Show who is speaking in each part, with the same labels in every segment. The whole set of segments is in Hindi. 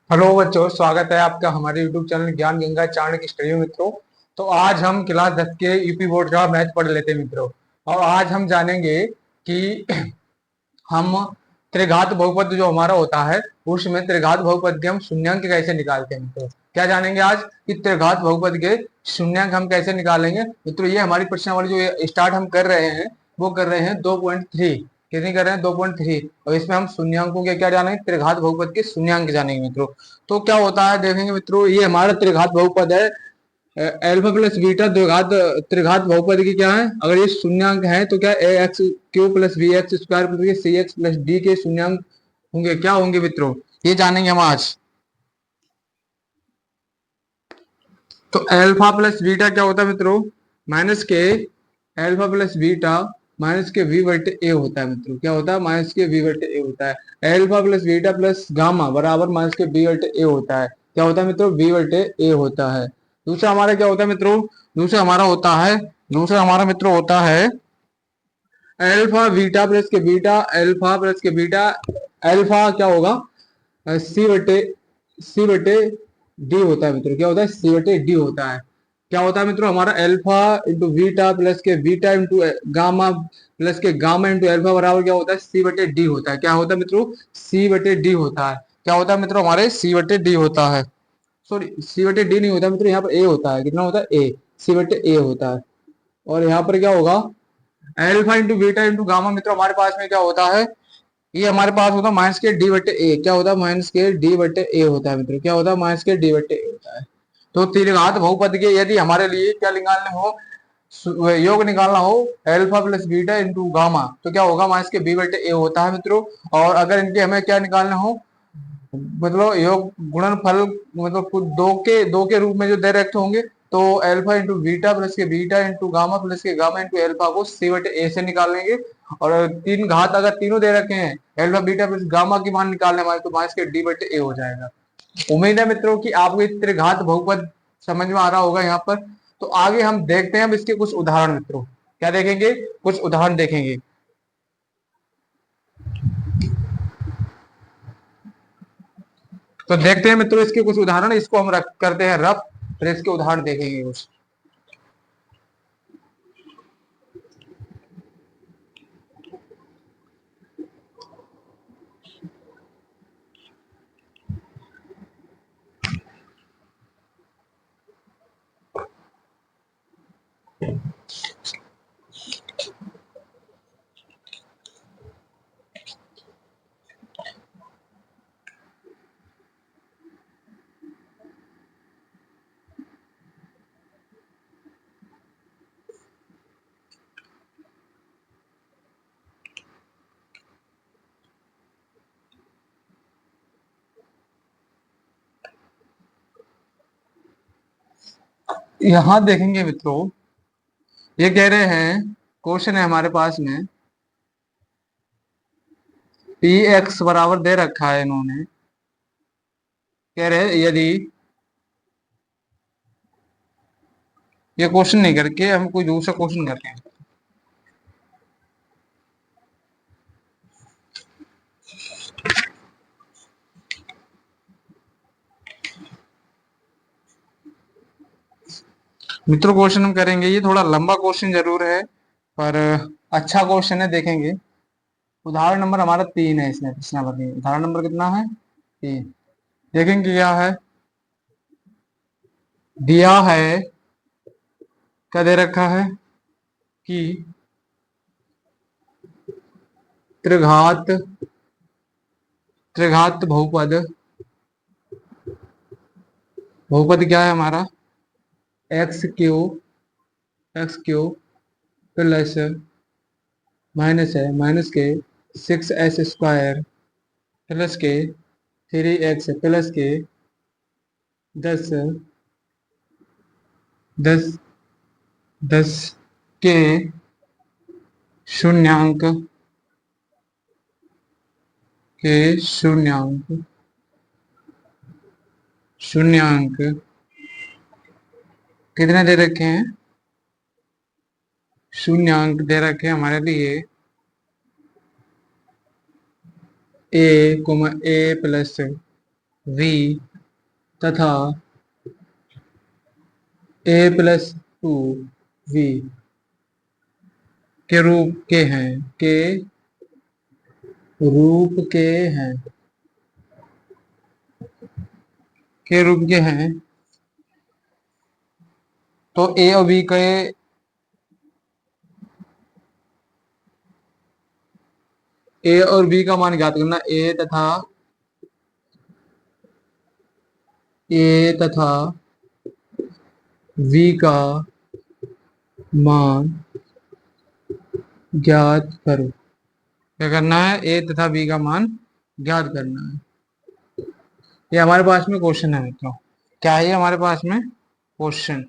Speaker 1: हेलो बच्चों, स्वागत है आपका हमारे YouTube चैनल ज्ञान गंगा चाणक्य की स्टडी में मित्रों। तो आज हम क्लास 10 के यूपी बोर्ड का मैथ पढ़ लेते हैं मित्रों। और आज हम जानेंगे कि हम त्रिघात बहुपद जो हमारा होता है उसमें त्रिघात बहुपद के हम शून्यांक कैसे निकालते हैं मित्रों। क्या जानेंगे आज कि त्रिघात बहुपद के शून्यांक हम कैसे निकालेंगे मित्रों। ये हमारी प्रश्नावली जो स्टार्ट हम कर रहे हैं वो कर रहे हैं 2.3। कितनी कर रहे हैं? 2.3। और इसमें हम शून्यांकों के क्या जानेंगे? त्रिघात बहुपद के शून्यांक जानेंगे मित्रों। तो क्या होता है देखेंगे मित्रों। ये हमारा त्रिघात बहुपद है अल्फा प्लस बीटा द्विघात त्रिघात बहुपद की क्या है? अगर ये शून्यांक है तो क्या a x cube plus b x square plus c x plus d के शून्यांक होंगे। क्या होंगे मित्रों? ये जानेंगे हम आज। तो अल्फा प्लस बीटा क्या होता है मित्रों? माइनस के अल्फा प्लस बीटा माइनस के वी बटे ए होता है मित्रों। क्या होता है? माइनस के वी बटे ए होता है। Alpha plus beta plus gamma बराबर माइनस के बी बटे ए होता है। क्या होता है मित्रों? बी बटे ए होता है। दूसरा हमारा क्या होता है मित्रों? दूसरा हमारा होता है दूसरा हमारा मित्रों होता है अल्फा बीटा प्लस के बीटा अल्फा प्लस के बीटा अल्फा क्या होगा? सी बटे डी होता है मित्रों। क्या होता है? सी बटे डी होता है। क्या होता है मित्रों? हमारा अल्फा इंटू बीटा प्लस के बीटा इंटू गामा प्लस के गामा इंटू अल्फा बराबर क्या होता है? सी बटे डी होता है। क्या होता है मित्रों? सी बटे डी होता है। क्या होता है मित्रों? हमारे सी बटे डी होता है। सॉरी, सी बटे डी नहीं होता मित्रों, यहाँ पर ए होता है। कितना होता है? ए। सी बटे ए होता है। और यहाँ पर क्या होगा? Alpha into beta into gamma मित्रों हमारे पास में क्या होता है? ये हमारे पास होता है माइनस के डी बटे ए। क्या होता है? माइनस के डी बटे ए होता है मित्रों। क्या होता है? माइनस के डी बटे ए होता है। तो त्रिघात बहुपद के यदि हमारे लिए क्या निकालने हो, योग निकालना हो, alpha plus beta into gamma, तो क्या होगा? माइनस के बी बटे ए होता है मित्रों। और अगर इनके हमें क्या निकालना हो, मतलब योग गुणनफल, मतलब कुछ दो के रूप में जो दे रखे होंगे, तो अल्फा इंटू बीटा प्लस के बीटा इंटू गामा प्लस के गामा इंटू अल्फा को सी बटे ए से निकालेंगे। और तीन घात अगर तीनों दे रखे हैं, अल्फा बीटा प्लस गामा की मान निकालने हमारे, तो माइनस के डी बटे ए हो जाएगा। उम्मीद है मित्रों कि आपको ये त्रिघात बहुपद समझ में आ रहा होगा यहाँ पर। तो आगे हम देखते हैं अब इसके कुछ उदाहरण मित्रों। क्या देखेंगे? कुछ उदाहरण देखेंगे। तो देखते हैं मित्रों इसके कुछ उदाहरण। इसको हम रख करते हैं रफ, फिर इसके उदाहरण देखेंगे कुछ। यहां देखेंगे मित्रों, ये कह रहे हैं, क्वेश्चन है हमारे पास में, पी एक्स बराबर दे रखा है इन्होंने। कह रहे हैं यदि, ये क्वेश्चन नहीं करके हम कोई दूसरा क्वेश्चन करते हैं। मित्रों क्वेश्चन हम करेंगे, ये थोड़ा लंबा क्वेश्चन जरूर है, पर अच्छा क्वेश्चन है, देखेंगे। उदाहरण नंबर हमारा 3 है इसमें प्रश्नावली में। उदाहरण नंबर कितना है? 3। देखेंगे क्या है दिया है। क्या दे रखा है कि त्रिघात त्रिघात बहुपद, बहुपद क्या है हमारा? एक्स क्यू प्लस माइनस है माइनस के 6s² प्लस के 3x प्लस के 10 10 10 के शून्यांक के शून्यांक शून्यांक कितने दे रखे हैं? शून्यांक दे रखे हैं हमारे लिए ए प्लस वी तथा ए प्लस टू वी के रूप के हैं, के रूप के हैं, के रूप के हैं, तो ए और बी के ए और बी का मान ज्ञात करना। ए तथा वी का मान ज्ञात करो। क्या करना है? ए तथा बी का मान ज्ञात करना है। ये हमारे पास में क्वेश्चन है मित्रों। क्या है ये हमारे पास में क्वेश्चन?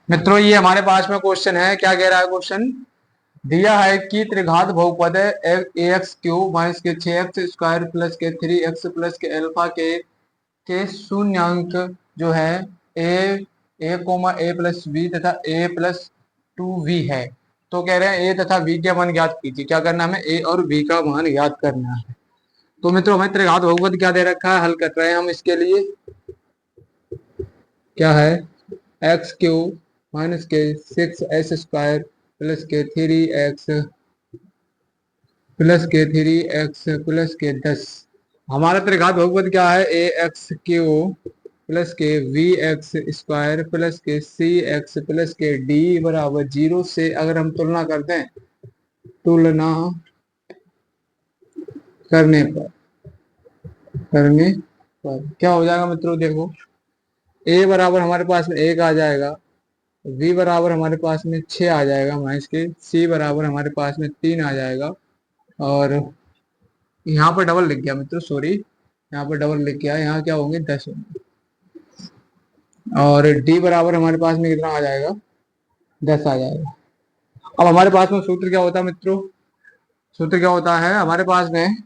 Speaker 1: मित्रों ये हमारे पास में क्वेश्चन है। क्या कह रहा है क्वेश्चन? दिया है कि त्रिघात बहुपद ए एक्स क्यूब माइनस के 6x² प्लस के 3x प्लस के अल्फा के शून्यांक जो है ए कोमा ए प्लस बी तथा ए प्लस टू वी है। तो कह रहे हैं ए तथा बी के मान ज्ञात कीजिए। क्या करना है? हमें ए और बी का मान ज्ञात करना है। तो मित्रों हमें त्रिघात बहुपद क्या दे रखा है, हल कर रहे हैं हम इसके लिए। क्या है? एक्स क्यूब माइनस के 6s² प्लस के 3x प्लस के 10। हमारा त्रिघात बहुपद क्या है? ए एक्स क्यूब प्लस के v(x)² प्लस के c(x) प्लस के d बराबर 0 से अगर हम तुलना करते हैं, तुलना करने पर क्या हो जाएगा मित्रों? देखो a बराबर हमारे पास में 1 आ जाएगा, v बराबर हमारे पास में 6 आ जाएगा माइनस के, c बराबर हमारे पास में 3 आ जाएगा, और यहाँ पर डबल लिख गया मित्रों, सॉरी यहाँ पर डबल लिख गया, यहाँ क्या होंगे 10 होंगे, और d बराबर हमारे पास में कितना आ जाएगा? 10 आ जाएगा। अब हमारे पास में सूत्र क्या होता है मित्रों? सूत्र क्या होता है हमारे पास में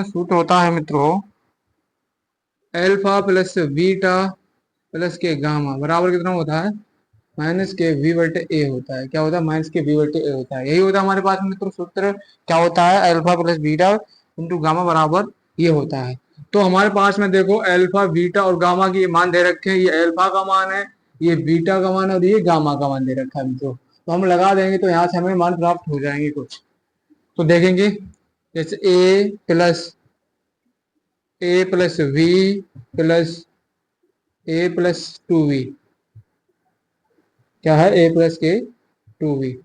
Speaker 1: सूत्र होता है मित्रों एल्फा प्लस बीटा प्लस के गामा बराबर कितना होता है? माइनस के वी बटे ए होता है। क्या होता है? माइनस के वी बटे ए होता है। यही होता है हमारे पास में मित्रों सूत्र। क्या होता है? Alpha plus beta into gamma बराबर ये होता है। तो हमारे पास में देखो एल्फा बीटा और गामा की मान दे रखे हैं। ये एल्फा का मान है, ये बीटा का मान है, और ये गामा का मान दे रखा है मित्रों। तो हम लगा देंगे तो यहाँ से हमें मान प्राप्त हो जाएंगे कुछ। तो देखेंगे जैसे a plus v plus a plus two v. क्या है? ए प्लस के टू वी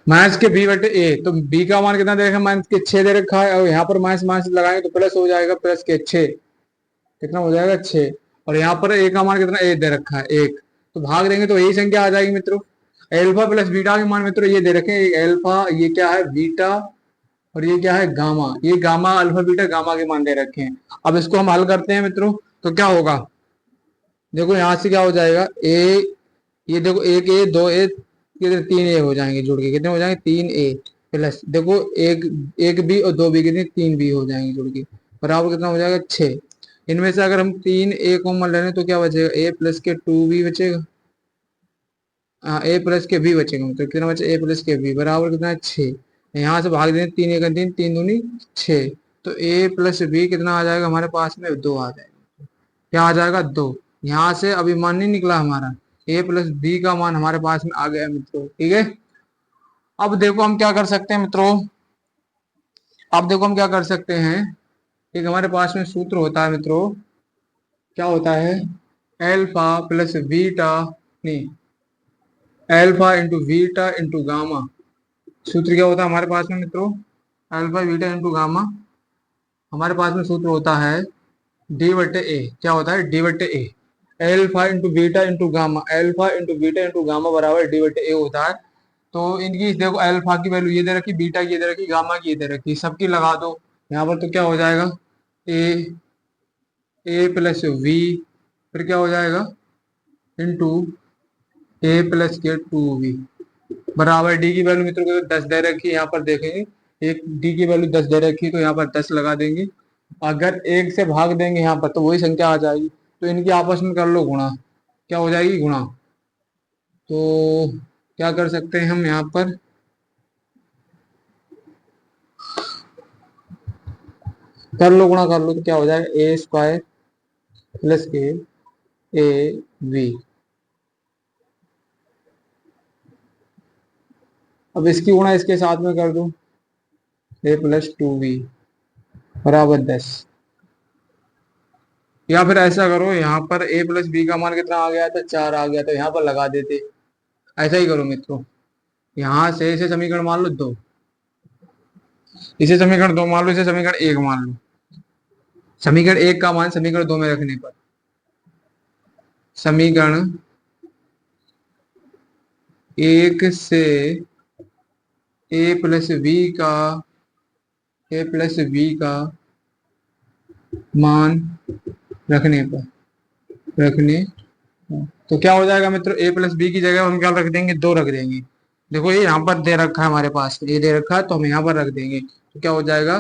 Speaker 1: माइनस के बी बटे ए। तो बी का मान कितना दे रखा है? माइनस के 6 दे रखा है, और यहाँ पर माइनस माइनस लगाएंगे तो प्लस हो जाएगा, प्लस के 6 कितना हो जाएगा? 6। और यहाँ पर ए का मान कितना? ए दे रखा है 1। तो भाग देंगे तो यही संख्या आ जाएगी मित्रों। एल्फा प्लस बीटा के मान मित्रों ये दे रखे हैं, एल्फा, ये क्या है? बीटा, और ये क्या है? गामा। ये गामा, अल्फा बीटा गामा के मान दे रखे हैं। अब इसको हम हल करते हैं मित्रों, तो क्या होगा? देखो यहाँ से क्या हो जाएगा? ए, ये देखो 1 ए 2 ए, कितने? 3 ए हो जाएंगे जुड़ के। कितने हो जाएंगे? 3 ए प्लस देखो एक बी और 2 बी, कितने? 3 बी हो जाएंगे जुड़ के, बराबर कितना हो जाएगा? 6। इनमें से अगर हम 3 ए कॉमन ले लें तो क्या बचेगा? ए प्लस के 2 बी बचेगा। हाँ, ए प्लस के बी बचेगा, तो कितना बचे? ए प्लस के बी बराबर कितना है? 6। यहाँ से भाग दें, 3 एक 3, 3 दूनी 6। तो ए प्लस बी कितना आ जाएगा हमारे पास में? 2 आ जाएगा। क्या आ जाएगा? 2। यहाँ से अभी मान नहीं निकला हमारा, ए प्लस बी का मान हमारे पास में आ गया मित्रों। ठीक है। अब देखो हम क्या कर सकते हैं मित्रों, अब देखो हम क्या कर सकते हैं। एक हमारे पास में सूत्र होता है मित्रों। क्या होता है? एल्फा प्लस बीटा, नहीं, alpha into beta into gamma. सूत्र क्या होता है हमारे पास में मित्रों? Alpha beta into gamma. हमारे पास में सूत्र होता है डी बटे ए। क्या होता है? डी बटे a. Alpha into beta into gamma, alpha into beta into gamma बराबर डी बटे ए होता है। तो इनकी देखो अल्फा की वैल्यू ये दे रखी, बीटा की ये दे रखी, गामा की ये दे रखी, सबकी लगा दो यहाँ पर। तो क्या हो जाएगा? ए प्लस वी, फिर क्या हो जाएगा? इंटू ए प्लस के 2 वी बराबर डी की वैल्यू मित्रों को 10 दे रखी है। यहाँ पर देखेंगे एक डी की वैल्यू 10 दे रखी है, तो यहाँ पर 10 लगा देंगे। अगर एक से भाग देंगे यहाँ पर तो वही संख्या आ जाएगी, तो इनकी आपस में कर लो गुणा, क्या हो जाएगी गुणा। तो क्या कर सकते हैं हम यहाँ पर, कर लो गुणा कर लो, तो क्या हो जाएगा ए स्क्वायर प्लस के ए वी। अब इसकी गुणा इसके साथ में कर दूं, ए प्लस टू वी बराबर 10। या फिर ऐसा करो, यहाँ पर ए प्लस बी का मान कितना आ गया था, 4 आ गया, तो यहाँ पर लगा देते। ऐसा ही करो मित्रों, यहाँ से इसे समीकरण मान लो 2, इसे समीकरण 2 मान लो, इसे समीकरण 1 मान लो। समीकरण 1 का मान समीकरण 2 में रखने पर समीकरण 1 से ए प्लस बी का ए प्लस बी का मान रखने पर रखने तो क्या हो जाएगा मित्रों, ए प्लस बी की जगह हम क्या रख देंगे, 2 रख देंगे। देखो ये यहाँ पर दे रखा है हमारे पास, ये दे रखा है तो हम यहाँ पर रख देंगे, तो क्या हो जाएगा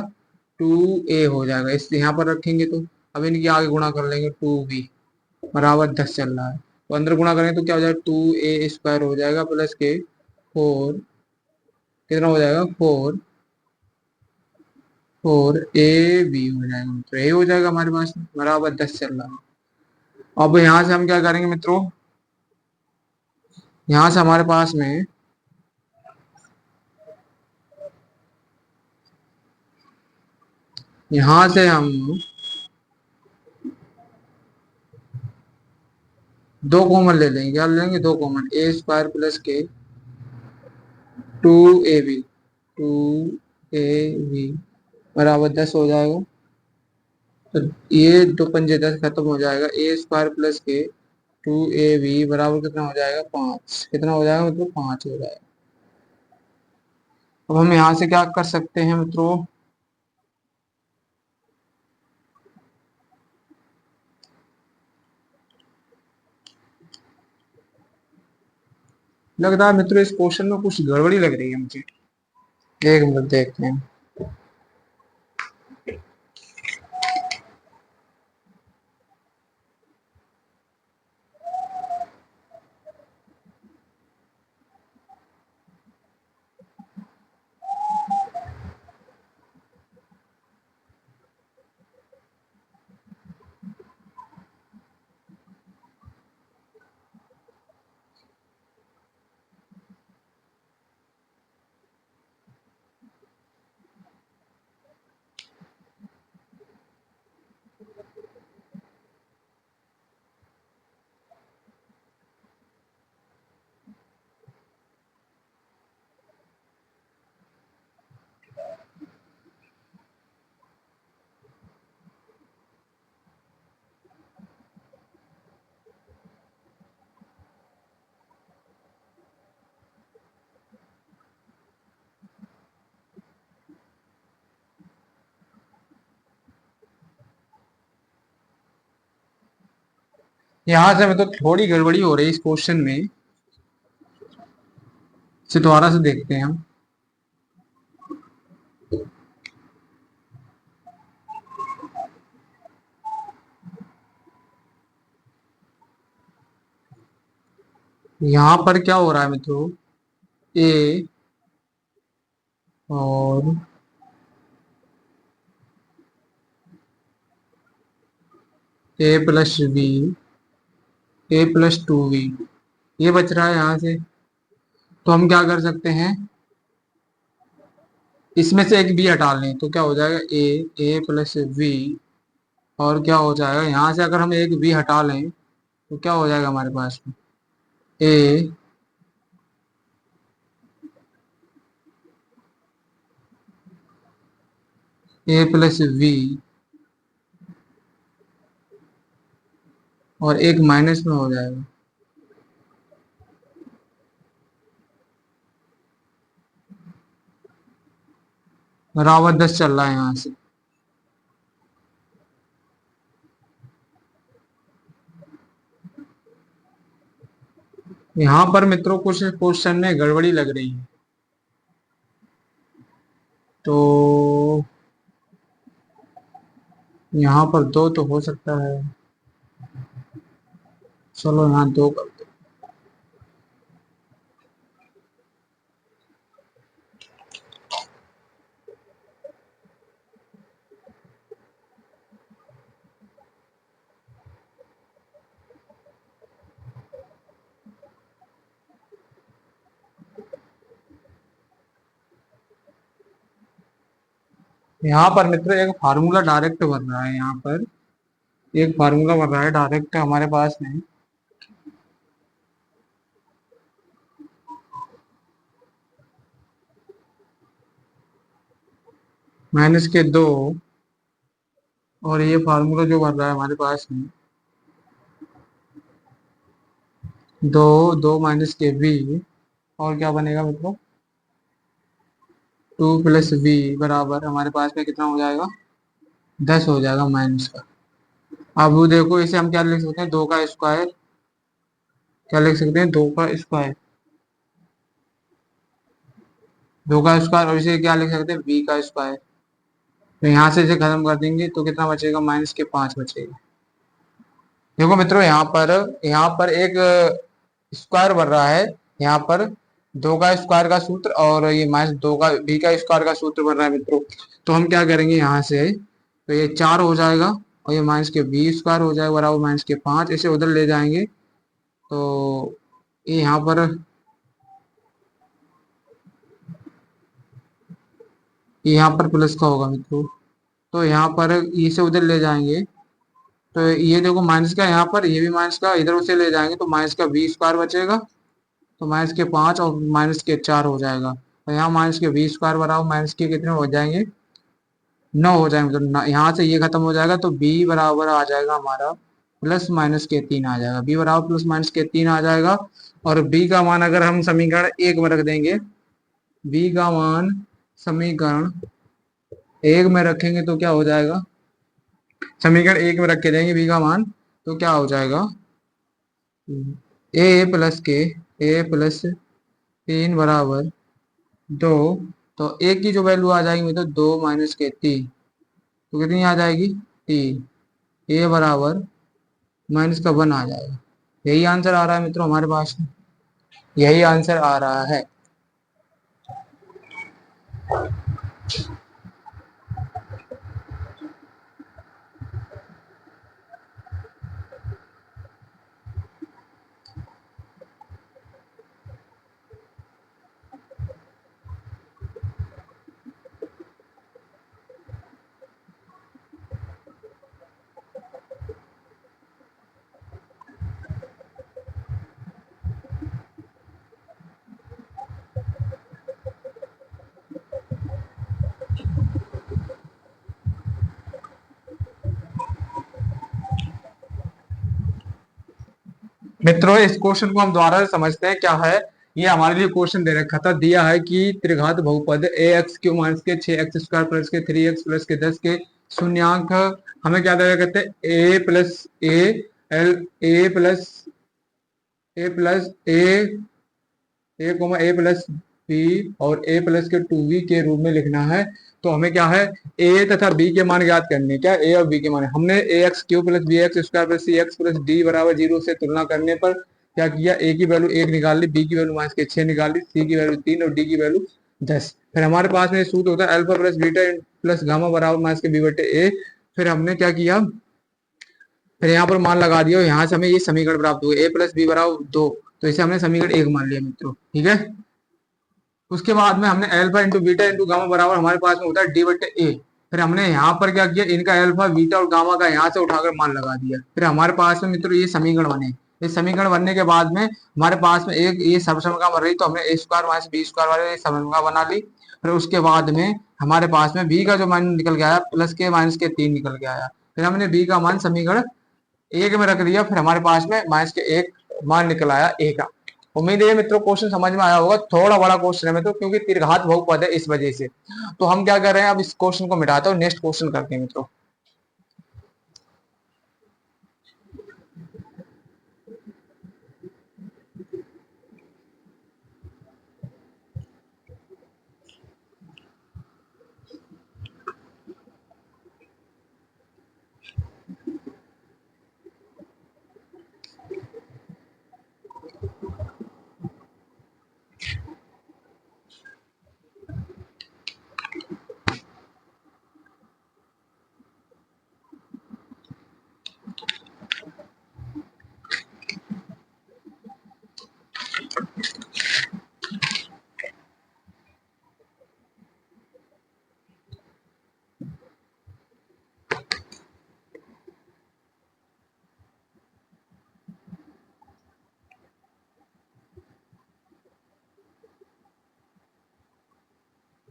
Speaker 1: 2a हो जाएगा, इसलिए यहाँ पर रखेंगे। तो अब इनकी आगे गुणा कर लेंगे, 2b बराबर 10 चल रहा है, तो अंदर गुणा करेंगे तो क्या हो जाएगा 2a स्क्वायर हो जाएगा प्लस के 4, कितना हो जाएगा 4 ए बी हो जाएगा, तो ए हो जाएगा हमारे पास बराबर 10 चल रहा है। अब यहाँ से हम क्या करेंगे मित्रों, यहाँ से हमारे पास में यहाँ से हम 2 कॉमन ले लेंगे, क्या ले लेंगे 2 कॉमन, ए स्क्वायर प्लस के 2ab 2ab बराबर 10 हो जाएगा। तो ये 2 पंजे 10 खत्म हो जाएगा, ए स्क्वायर प्लस के 2ab बराबर कितना हो जाएगा 5, कितना हो जाएगा मतलब 5 हो जाएगा। अब हम यहाँ से क्या कर सकते हैं मित्रों, लगता है मित्रों इस क्वेश्चन में कुछ गड़बड़ी लग रही है मुझे, एक मिनट देखते हैं। यहाँ से मतलब थोड़ी गड़बड़ी हो रही है इस क्वेश्चन में, इसे दोबारा से देखते हैं हम। यहाँ पर क्या हो रहा है मित्रों, ए और ए प्लस बी ए प्लस 2b ये बच रहा है यहाँ से। तो हम क्या कर सकते हैं, इसमें से एक बी हटा लें, तो क्या हो जाएगा ए प्लस बी, और क्या हो जाएगा यहाँ से अगर हम एक बी हटा लें तो क्या हो जाएगा हमारे पास में, ए ए प्लस बी और एक माइनस में हो जाएगा, बराबर 10 चल रहा है यहाँ से। यहाँ पर मित्रों कुछ क्वेश्चन में गड़बड़ी लग रही है, तो यहाँ पर दो तो हो सकता है, चलो यहाँ दो कर दो। यहाँ पर मित्र एक फार्मूला डायरेक्ट बन रहा है, यहाँ पर एक फार्मूला बन रहा है डायरेक्ट हमारे पास में। -2, और ये फार्मूला जो बन रहा है हमारे पास में, दो, दो -b, और क्या बनेगा मित्रों, 2 + b बराबर हमारे पास में कितना हो जाएगा, 10 हो जाएगा माइनस का। अब वो देखो, इसे हम क्या लिख सकते हैं, 2 का स्क्वायर, क्या लिख सकते हैं, 2 का स्क्वायर, 2 का स्क्वायर, और इसे क्या लिख सकते हैं, b का स्क्वायर। तो यहाँ से इसे खत्म कर देंगे तो कितना बचेगा, -5 बचेगा। देखो मित्रों, यहाँ पर एक स्क्वायर बन रहा है, यहाँ पर 2 का स्क्वायर का सूत्र, और ये -2 का b का स्क्वायर का सूत्र बन रहा है मित्रों। तो हम क्या करेंगे यहाँ से, तो ये 4 हो जाएगा, और ये -b स्क्वायर हो जाएगा बराबर -5, इसे उधर ले जाएंगे तो ये यहाँ पर, ये यहाँ पर प्लस का होगा मित्रों। तो यहाँ पर इसे उधर ले जाएंगे तो ये देखो माइनस का, यहाँ पर ये भी माइनस का, इधर उसे ले जाएंगे तो -b स्क्वायर बचेगा, तो -5 और -4 हो जाएगा। तो यहाँ -b स्क्वायर बराबर कितने हो जाएंगे, 9 हो जाएंगे। तो यहाँ से ये खत्म हो जाएगा, तो b बराबर आ जाएगा हमारा +-3 आ जाएगा, b बराबर +-3 आ जाएगा। और b का मान अगर हम समीकरण 1 में रख देंगे, b का मान समीकरण 1 में रखेंगे तो क्या हो जाएगा, समीकरण 1 में रख के देंगे b का मान, तो क्या हो जाएगा, a+3 बराबर 2। तो a की जो वैल्यू आ जाएगी तो 2 - 3, तो कितनी आ जाएगी, 3। a बराबर -1 आ जाएगा। यही आंसर आ रहा है मित्रों हमारे पास में, यही आंसर आ रहा है। मित्रों, इस क्वेश्चन को हम दोबारा से समझते हैं क्या है। ये हमारे लिए क्वेश्चन दे रखा था, दिया है कि त्रिघात बहुपद ax³ - के 3x + के शून्यांक, हमें क्या दे कहते हैं, ए प्लस ए प्लस ए, और a+b के रूप में लिखना है। तो हमें क्या है, a तथा b के मान ज्ञात करने हैं। क्या a और b के मान, हमने ax³ + bx² + c x + d बराबर 0 से तुलना करने पर क्या किया, a की वैल्यू 1 निकाल ली, b की वैल्यू -6 निकाल ली, c की वैल्यू 3 और d की वैल्यू 10। फिर हमारे पास में सूत्र होता है alpha plus beta plus gamma बराबर -b/a। फिर हमने क्या किया, फिर यहाँ पर मान लगा दिया, यहाँ से हमें ये समीकरण प्राप्त हुआ, a+b बराबर 2। तो इसे हमने समीकरण 1 मान लिया मित्रों, ठीक है। उसके बाद में हमने alpha into beta into gamma बराबर हमारे पास में होता है d/a। फिर हमने यहाँ पर क्या किया, इनका अल्फा बीटा और गामा का यहाँ से उठाकर मान लगा दिया। फिर हमारे पास में मित्रों ये समीकरण बने। इस समीकरण बनने के बाद में हमारे पास में एक ये समसमीकरण बन रही, तो हमने a² - b² वाले समसमीकरण बना ली। फिर उसके बाद में हमारे पास में b का जो मान निकल के आया, +के-3 निकल के आया। फिर हमने b का मान समीकरण 1 में रख दिया, फिर हमारे पास में -1 मान निकल आया a का। उम्मीद है मित्रों क्वेश्चन समझ में आया होगा। थोड़ा बड़ा क्वेश्चन है मित्रों, क्योंकि त्रिघात बहुपद है इस वजह से। तो हम क्या कर रहे हैं, अब इस क्वेश्चन को मिटाते हैं, नेक्स्ट क्वेश्चन करते हैं मित्रों।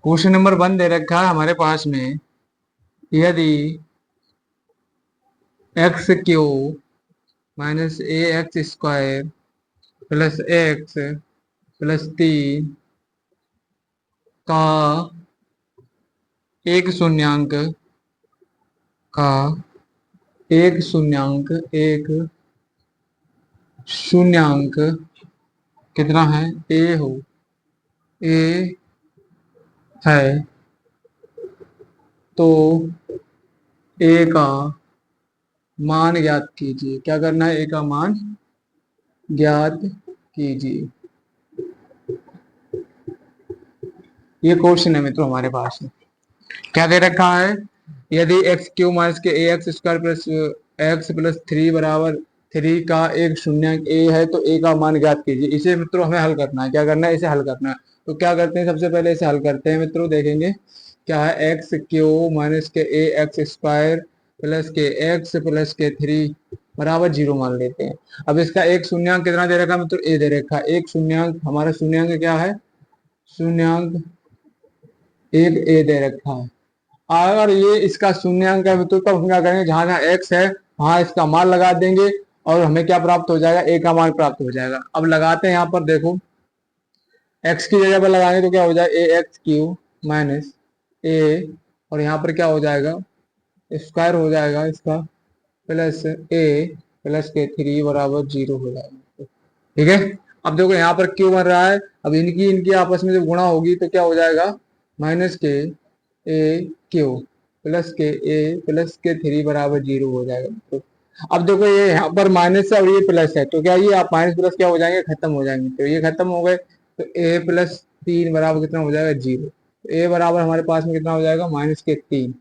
Speaker 1: क्वेश्चन नंबर 1 दे रखा है हमारे पास में, यदि x cube minus a x square plus x plus 3 का एक शून्यांक का एक शून्यांक कितना है, ए हो, ए है, तो ए का मान ज्ञात कीजिए। क्या करना है, ए का मान ज्ञात कीजिए। ये क्वेश्चन है मित्रों हमारे पास में। क्या दे रखा है, यदि एक्स क्यू माइनस के a x square plus x plus 3 बराबर 3 का एक शून्यांक ए है तो ए का मान ज्ञात कीजिए। इसे मित्रों हमें हल करना है। क्या करना है, इसे हल करना है। तो क्या करते हैं, सबसे पहले इसे हल करते हैं मित्रों। देखेंगे क्या है, एक्स क्यू माइनस के ए एक्स स्क्वायर प्लस के 3 बराबर 0 मान लेते हैं। अब इसका एक शून्यांक कितना दे रखा है मित्रों, ए दे रखा है। एक शून्यांक, हमारा शून्यांक क्या है, शून्यांक एक ए दे रखा है। अगर ये इसका शून्यांक है तो तब हम क्या करेंगे, जहां जहां एक्स है वहां इसका मान लगा देंगे और हमें क्या प्राप्त हो जाएगा, ए का मान प्राप्त हो जाएगा। अब लगाते हैं यहाँ पर, देखो एक्स की जगह पर लगाएंगे तो क्या हो जाएगा, ए एक्स क्यू माइनस ए, और यहाँ पर क्या हो जाएगा, स्क्वायर हो जाएगा इसका, प्लस ए प्लस के 3 बराबर 0 हो जाएगा। ठीक है। अब देखो यहाँ पर क्यू बन रहा है, अब इनकी इनकी आपस में जब गुणा होगी तो क्या हो जाएगा, माइनस के ए क्यू प्लस के 3 बराबर 0 हो जाएगा। तो अब देखो ये यहाँ पर माइनस है और ये प्लस है, तो क्या ये आप माइनस प्लस क्या हो जाएंगे, खत्म हो जाएंगे। तो ये खत्म हो गए, तो ए प्लस 3 बराबर कितना हो जाएगा, 0। तो ए बराबर हमारे पास में कितना हो जाएगा, माइनस के 3।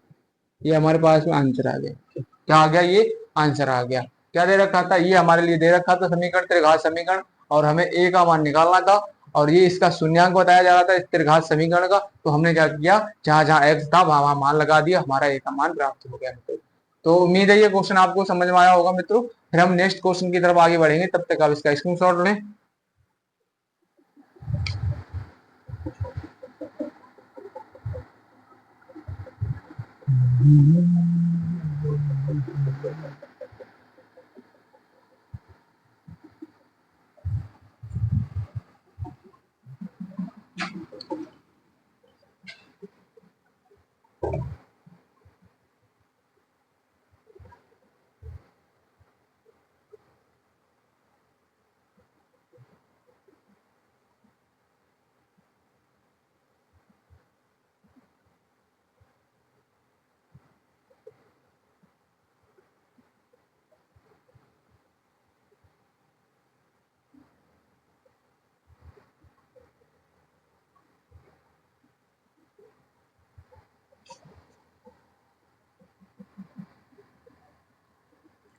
Speaker 1: ये हमारे पास में आंसर आ गया। क्या आ गया, ये आंसर आ गया। क्या दे रखा था, ये हमारे लिए दे रखा था समीकरण, त्रिघात समीकरण, और हमें ए का मान निकालना था और ये इसका शून्यांक बताया जा रहा था इस त्रिघात समीकरण का। तो हमने क्या किया, जहां जहां एक्स था वहां वहां मान लगा दिया, हमारा ए का मान प्राप्त हो गया मित्रों। तो उम्मीद है ये क्वेश्चन आपको समझ में आया होगा मित्रों। फिर हम नेक्स्ट क्वेश्चन की तरफ आगे बढ़ेंगे, तब तक आप इसका स्क्रीनशॉट लें।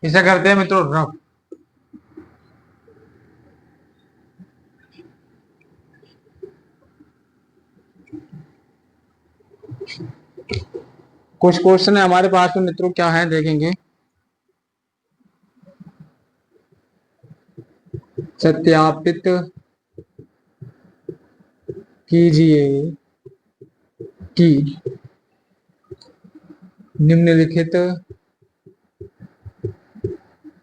Speaker 1: इसे करते हैं मित्रों रफ। कुछ क्वेश्चन है हमारे पास में मित्रों, क्या है देखेंगे। सत्यापित कीजिए कि निम्नलिखित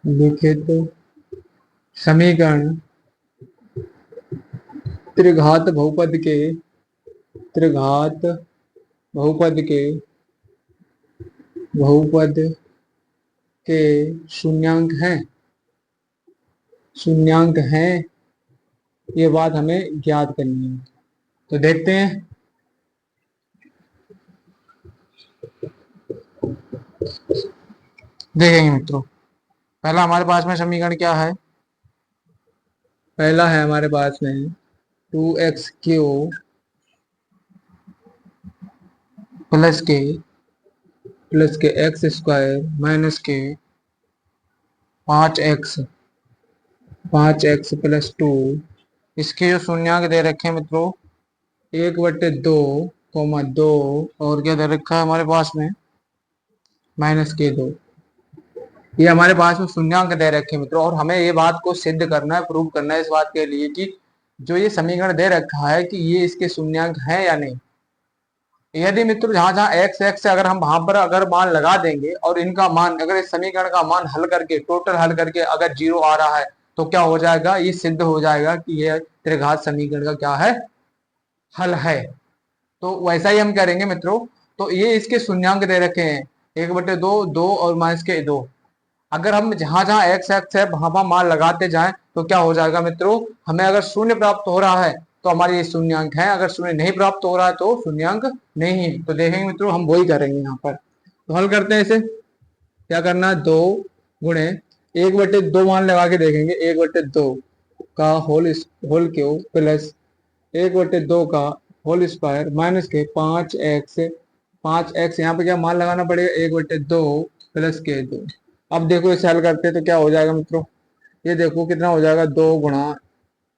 Speaker 1: लिखित समीकरण त्रिघात बहुपद के त्रिघात बहुपद के बहुपद के शून्यांक हैं, ये बात हमें ज्ञात करनी है। तो देखते हैं। देखेंगे मित्रों, पहला हमारे पास में समीकरण क्या है, पहला है हमारे पास में 2x³ प्लस के एक्स स्क्वायर माइनस के 5x प्लस 2, इसके जो शून्यांक दे रखे हैं मित्रों 1/2, 2, और क्या दे रखा है हमारे पास में -2। ये हमारे पास में शून्यांक दे रखे हैं मित्रों, और हमें ये बात को सिद्ध करना है, प्रूव करना है इस बात के लिए कि जो ये समीकरण दे रखा है कि ये इसके शून्यांक हैं या नहीं। यदि मित्रों जहां जहां एक्स एक्स है, अगर हम वहां पर अगर मान लगा देंगे और इनका मान, अगर इस समीकरण का मान हल करके, टोटल हल करके अगर जीरो आ रहा है, तो क्या हो जाएगा, ये सिद्ध हो जाएगा कि ये त्रिघात समीकरण का क्या है, हल है। तो वैसा ही हम करेंगे मित्रों। तो ये इसके शून्यांक दे रखे हैं, 1/2, 2 और -2। अगर हम जहां जहां एक्स एक्स है वहां वहां मान लगाते जाएं तो क्या हो जाएगा मित्रों, हमें अगर शून्य प्राप्त हो रहा है तो हमारे ये शून्यांक है, अगर शून्य नहीं प्राप्त हो रहा है तो शून्यांक नहीं है। तो देखेंगे मित्रों, हम वही करेंगे यहाँ पर। तो हल करते हैं इसे। क्या करना है, 2 × 1/2 मान लगा के देखेंगे। 1/2 का होल क्यूब प्लस 1/2 का होल स्क्वायर माइनस के 5x। 5x यहाँ पे क्या मान लगाना पड़ेगा, 1/2 प्लस के 2। अब देखो इसे हल करते हैं तो क्या हो जाएगा मित्रों, ये देखो कितना हो जाएगा, 2 ×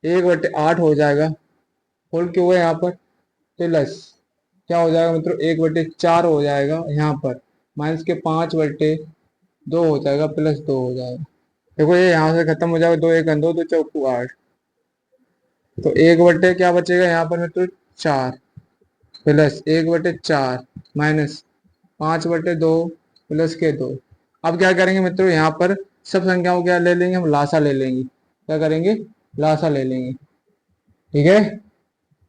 Speaker 1: 1/8 हो जाएगा, होल क्यों है यहाँ पर, प्लस क्या हो जाएगा मित्रों, 1/4 हो जाएगा यहाँ पर, माइनस के 5/2 हो जाएगा, प्लस 2 हो जाएगा। देखो ये यहाँ से खत्म हो जाएगा, 2 × 1 = 2, 2 × 4 = 8। तो 1/, क्या बचेगा यहाँ पर मित्रों, 4, प्लस 1/4 माइनस 5/2 प्लस के 2। अब क्या करेंगे मित्रों, यहाँ पर सब संख्याओं क्या ले लेंगे, हम लासा ले लेंगे। क्या करेंगे, लासा ले लेंगे। ठीक है,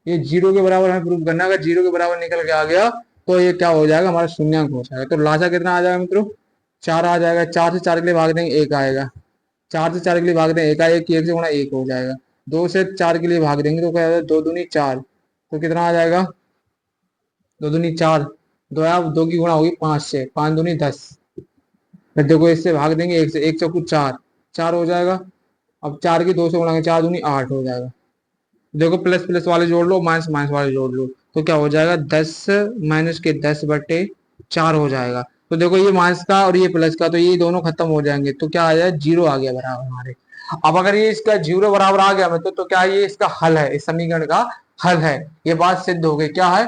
Speaker 1: ये जीरो के बराबर हमें प्रूव करना है। अगर जीरो के बराबर निकल के आ गया तो ये क्या हो जाएगा, हमारा शून्यांक हो जाएगा। तो लासा कितना आ जाएगा मित्रों, 4 आ जाएगा। 4 से 4 के लिए भाग देंगे, 1 आएगा। 4 से 4 के लिए भाग देंगे, 1 आएगा, 1 से गुणा 1 हो जाएगा। 2 से 4 के लिए भाग देंगे तो क्या हो जाएगा, 2 दूनी 4, तो कितना आ जाएगा, 2 दूनी 4, 2 2 की गुणा होगी 5 से, 5 दूनी 10। फिर देखो इससे भाग देंगे, 1 से, 1 चौको 4, 4 हो जाएगा। अब 4 की 2 से गुणा 4 दूनी 8 हो जाएगा। देखो प्लस प्लस वाले जोड़ लो, माइनस माइनस वाले जोड़ लो, तो क्या हो जाएगा, 10 माइनस के 10/4 हो जाएगा। तो देखो ये माइनस का और ये प्लस का, तो ये दोनों खत्म हो जाएंगे, तो क्या आ जाएगा, जीरो आ गया बराबर हमारे। अब अगर ये इसका जीरो बराबर आ गया तो क्या ये इसका हल है, इस समीकरण का हल है। ये बात सिद्ध हो गई। क्या है,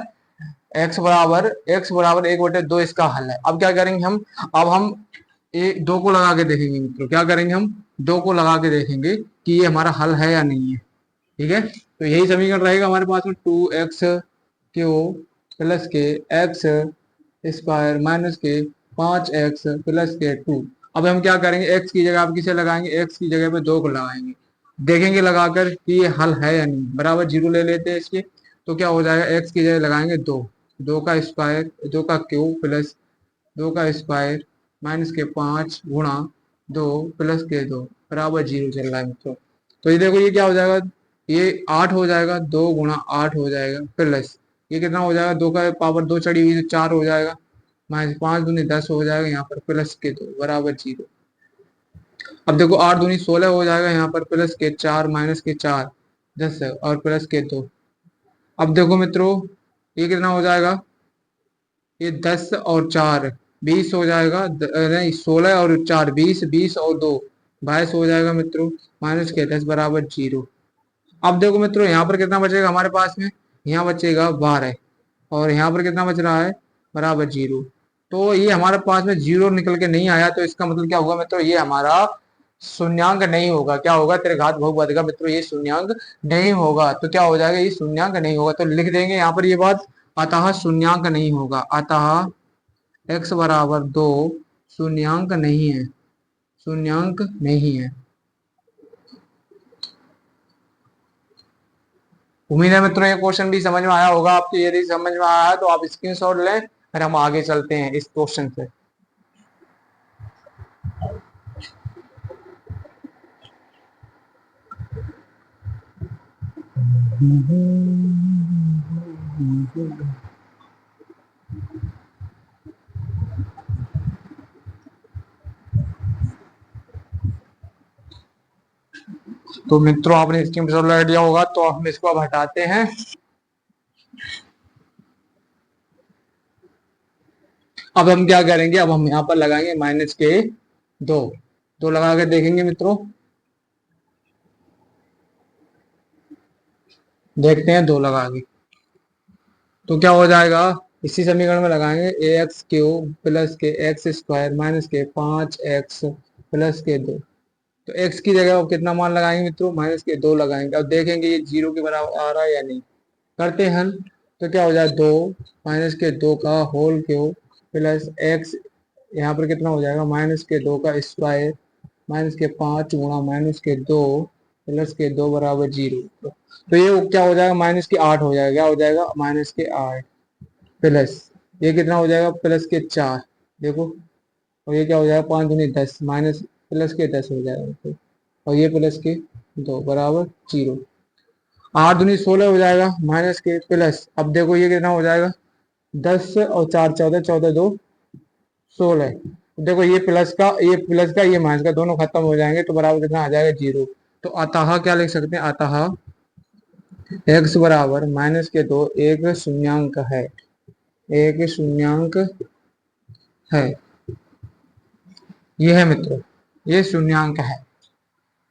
Speaker 1: x बराबर 1/2 इसका हल है। अब क्या करेंगे हम, अब हम ये 2 को लगा के देखेंगे मित्रों। क्या करेंगे, हम 2 को लगा के देखेंगे कि ये हमारा हल है या नहीं है। ठीक है, तो यही समीकरण रहेगा हमारे पास में, 2x³ प्लस के एक्स स्क्वायर माइनस के 5x प्लस के 2। अब हम क्या करेंगे, x की जगह आप किसे लगाएंगे, x की जगह पे 2 को लगाएंगे। देखेंगे लगाकर कि ये हल है या नहीं। बराबर जीरो ले लेते हैं इसके, तो क्या हो जाएगा, x की जगह लगाएंगे 2, 2 का स्क्वायर, 2 का क्यूब प्लस 2 का स्क्वायर माइनस के 5 गुणा 2 प्लस के 2 बराबर जीरो चल रहा है मित्रों। तो ये देखो ये क्या हो जाएगा, ये 8 हो जाएगा, 2 × 8 हो जाएगा, प्लस ये कितना हो जाएगा, 2 का पावर 2 चढ़ी हुई तो 4 हो जाएगा, माइनस 5 दूनी 10 हो जाएगा, यहाँ पर प्लस के 2 बराबर जीरो। अब देखो 8 दूनी 16 हो जाएगा, यहाँ पर प्लस के 4 माइनस के 4 10 और प्लस के 2। अब देखो मित्रों ये कितना हो जाएगा, ये 10 और 4 20 हो जाएगा, नहीं 16 और 4 20, 20 और 2 22 हो जाएगा मित्रों, माइनस के 10 बराबर जीरो। अब देखो मित्रों यहाँ पर कितना बचेगा हमारे पास में, यहाँ बचेगा 12 और यहाँ पर कितना बच रहा है, बराबर जीरो। तो ये हमारे पास में जीरो निकल के नहीं आया, तो इसका मतलब क्या होगा मित्रों, ये हमारा शून्यांक नहीं होगा। क्या होगा, त्रिघात बहुपद का मित्रों ये शून्यांक नहीं होगा। तो क्या हो जाएगा, ये शून्यांक नहीं होगा। तो लिख देंगे यहाँ पर ये बात, अतः शून्यांक नहीं होगा। अतः x बराबर 2 शून्यांक नहीं है, शून्यांक नहीं है। उम्मीद है मित्रों ये क्वेश्चन भी समझ में आया होगा आपको। यदि समझ में आया है तो आप स्क्रीनशॉट लें, फिर हम आगे चलते हैं इस क्वेश्चन से। तो मित्रों आपने स्क्रीनशॉट ले लिया होगा, तो हम इसको अब हटाते हैं। अब हम क्या करेंगे, अब हम यहाँ पर लगाएंगे माइनस के 2, 2 लगा के देखेंगे मित्रों। देखते हैं 2 लगा के तो क्या हो जाएगा, इसी समीकरण में लगाएंगे ax³ प्लस के एक्स स्क्वायर माइनस के 5x प्लस के 2। तो x की जगह अब कितना मान लगाएंगे मित्रों, -2 लगाएंगे। अब देखेंगे ये जीरो के बराबर आ रहा है या नहीं। करते हैं हल। तो क्या हो जाए 2 माइनस के 2 का होल क्यूब प्लस एक्स, यहाँ पर कितना हो जाएगा माइनस के 2 का स्क्वायर माइनस के 5 गुणा माइनस के 2 प्लस के 2 बराबर 0। तो ये क्या हो जाएगा माइनस के 8 हो जाएगा, क्या हो जाएगा माइनस के 8 प्लस ये कितना हो जाएगा प्लस के 4 देखो, और ये क्या हो जाएगा 5 दूनी 10 माइनस प्लस के 10 हो जाएगा तो, और ये प्लस के 2 बराबर 0। 8 दूनी 16 हो जाएगा माइनस के प्लस, अब देखो ये कितना हो जाएगा 10 और 4 14, 14 2 16। देखो ये माइनस का दोनों खत्म हो जाएंगे तो बराबर कितना आ जाएगा 0। तो अतः क्या लिख सकते हैं, अतः x बराबर माइनस के 2 एक शून्यांक है, एक शून्यांक है। ये है मित्रों, ये शून्यांक है।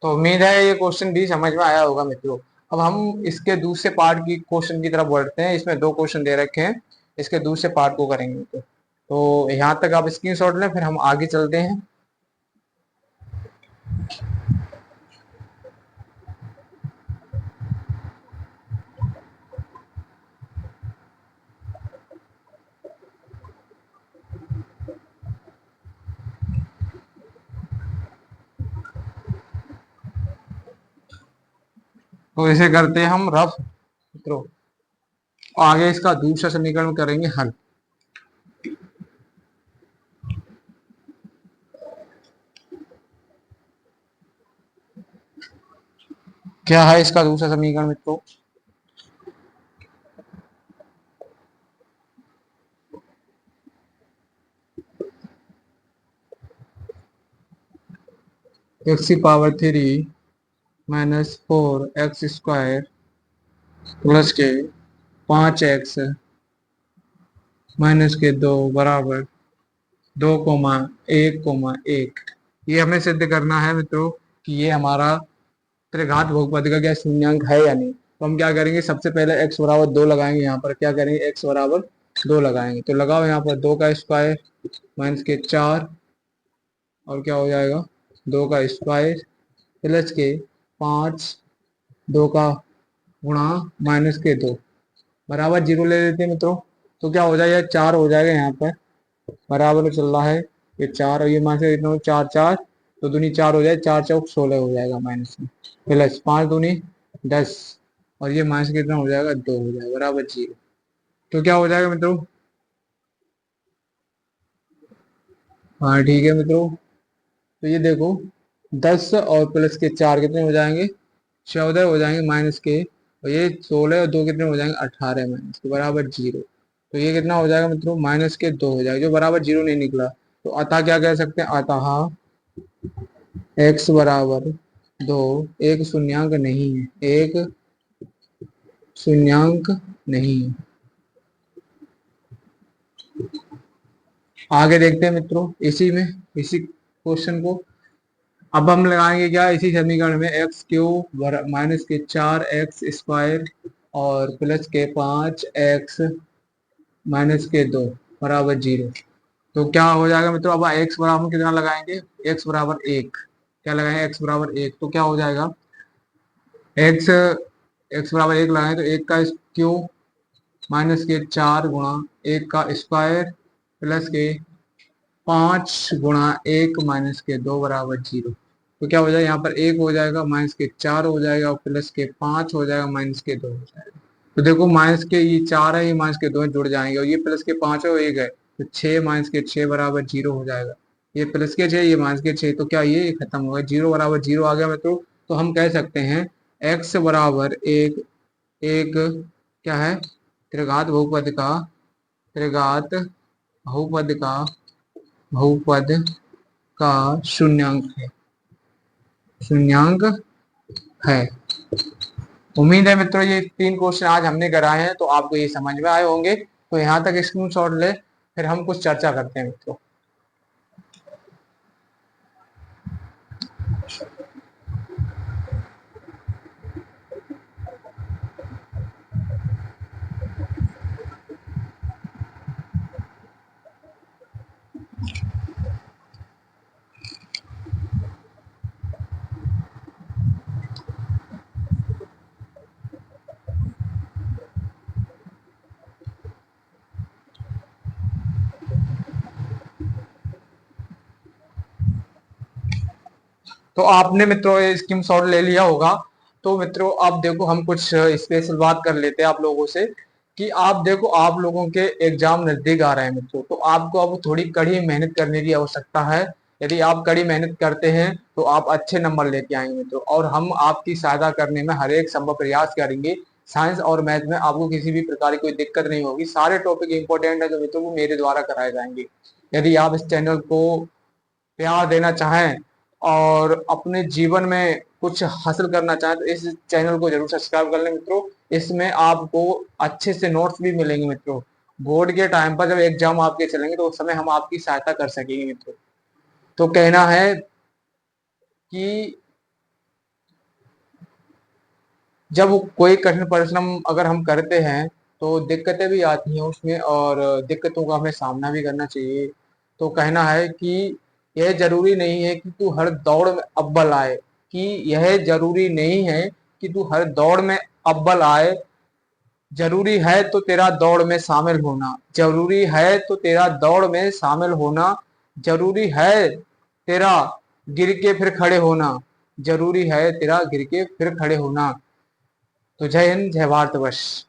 Speaker 1: तो उम्मीद है ये क्वेश्चन भी समझ में आया होगा मित्रों। अब हम इसके दूसरे पार्ट की क्वेश्चन की तरफ बढ़ते हैं। इसमें 2 क्वेश्चन दे रखे हैं, इसके दूसरे पार्ट को करेंगे। तो यहाँ तक आप स्क्रीनशॉट लें, फिर हम आगे चलते हैं। तो इसे करते हैं हम रफ मित्रों, आगे इसका दूसरा समीकरण करेंगे हल। क्या है इसका दूसरा समीकरण मित्रों, एक्स की पावर 3 माइनस 4x² प्लस के 5x माइनस के 2 बराबर 2,1,1। ये हमें सिद्ध करना है मित्रों कि ये हमारा त्रिघात बहुपद का क्या शून्यांक है या नहीं। तो हम क्या करेंगे, सबसे पहले x बराबर 2 लगाएंगे। यहाँ पर क्या करेंगे, x बराबर 2 लगाएंगे। तो लगाओ यहाँ पर 2 का स्क्वायर माइनस के 4, और क्या हो जाएगा 2 का स्क्वायर प्लस के 5, 2 का गुणा माइनस के 2 बराबर 0 ले लेते हैं मित्रों। तो क्या हो जाएगा 4 हो जाएगा यहाँ पर, बराबर चल रहा है ये 4 और ये माइनस का कितना 4 4, तो दूनी 4 हो जाए, 4 चौक 16 हो जाएगा माइनस में, प्लस 5 दूनी 10, और ये माइनस कितना हो जाएगा 2 हो जाएगा बराबर 0। तो क्या हो जाएगा मित्रों, हाँ ठीक है मित्रों। तो ये देखो 10 और प्लस के 4 कितने हो जाएंगे 14 हो जाएंगे माइनस के, और ये 16 और 2 कितने हो जाएंगे 18 माइनस के बराबर 0। तो ये कितना हो जाएगा मित्रों माइनस के 2 हो जाएगा, जो बराबर 0 नहीं निकला। तो अतः क्या कह सकते हैं, अतः x बराबर 2 एक शून्यांक नहीं है, एक शून्यांक नहीं है। आगे देखते हैं मित्रों, इसी क्वेश्चन को अब हम लगाएंगे क्या, इसी समीकरण में एक्स क्यूब माइनस के 4x² और प्लस के 5x माइनस के 2 बराबर 0। तो क्या हो जाएगा मित्रों, अब x बराबर कितना लगाएंगे, x बराबर 1, क्या लगाएंगे x बराबर 1। तो क्या हो जाएगा x x बराबर 1 लगाएंगे तो 1 का क्यूब माइनस के 4 गुणा 1 का स्क्वायर प्लस के 5 गुणा 1 माइनस के 2 बराबर 0। तो क्या हो जाएगा यहाँ पर 1 हो जाएगा माइनस के 4 हो जाएगा और प्लस के 5 हो जाएगा माइनस के 2 हो जाएगा। तो देखो माइनस के ये 4 है, ये माइनस के 2 जुड़ जाएंगे, और ये प्लस के 5 है और 1 है, तो 6 माइनस के 6 बराबर 0 हो जाएगा। ये प्लस के 6 ये माइनस के 6, तो क्या ये खत्म होगा, 0 बराबर 0 आ गया मित्रों। तो हम कह सकते हैं x बराबर एक एक क्या है त्रिघात बहुपद का, त्रिघात बहुपद का बहुपद का शून्यांक है, शून्यांक है। उम्मीद है मित्रों ये 3 क्वेश्चन आज हमने कराए हैं तो आपको ये समझ में आए होंगे। तो यहाँ तक स्क्रीनशॉट ले, फिर हम कुछ चर्चा करते हैं मित्रों। तो आपने मित्रों ये स्कीम शॉट ले लिया होगा। तो मित्रों आप देखो, हम कुछ स्पेशल बात कर लेते हैं आप लोगों से कि आप देखो, आप लोगों के एग्जाम नजदीक आ रहे हैं मित्रों, तो आपको अब थोड़ी कड़ी मेहनत करने की आवश्यकता है। यदि आप कड़ी मेहनत करते हैं तो आप अच्छे नंबर लेके आएंगे मित्रों, और हम आपकी सहायता करने में हर एक संभव प्रयास करेंगे। साइंस और मैथ में आपको किसी भी प्रकार की कोई दिक्कत नहीं होगी। सारे टॉपिक इंपॉर्टेंट है जो मित्रों वो मेरे द्वारा कराए जाएंगे। यदि आप इस चैनल को प्यार देना चाहें और अपने जीवन में कुछ हासिल करना चाहें तो इस चैनल को जरूर सब्सक्राइब कर लें मित्रों। इसमें आपको अच्छे से नोट्स भी मिलेंगे मित्रों। बोर्ड के टाइम पर जब एग्जाम आपके चलेंगे तो उस समय हम आपकी सहायता कर सकेंगे मित्रों। तो कहना है कि जब कोई कठिन परिश्रम अगर हम करते हैं तो दिक्कतें भी आती हैं उसमें, और दिक्कतों का हमें सामना भी करना चाहिए। तो कहना है कि यह जरूरी नहीं है कि तू हर दौड़ में अव्वल आए, कि यह जरूरी नहीं है कि तू हर दौड़ में अव्वल आए। जरूरी है तो तेरा दौड़ में शामिल होना, जरूरी है तो तेरा दौड़ में शामिल होना, जरूरी है तेरा गिर के फिर खड़े होना, जरूरी है तेरा गिर के फिर खड़े होना। तो जय हिंद, जय भारतवर्ष।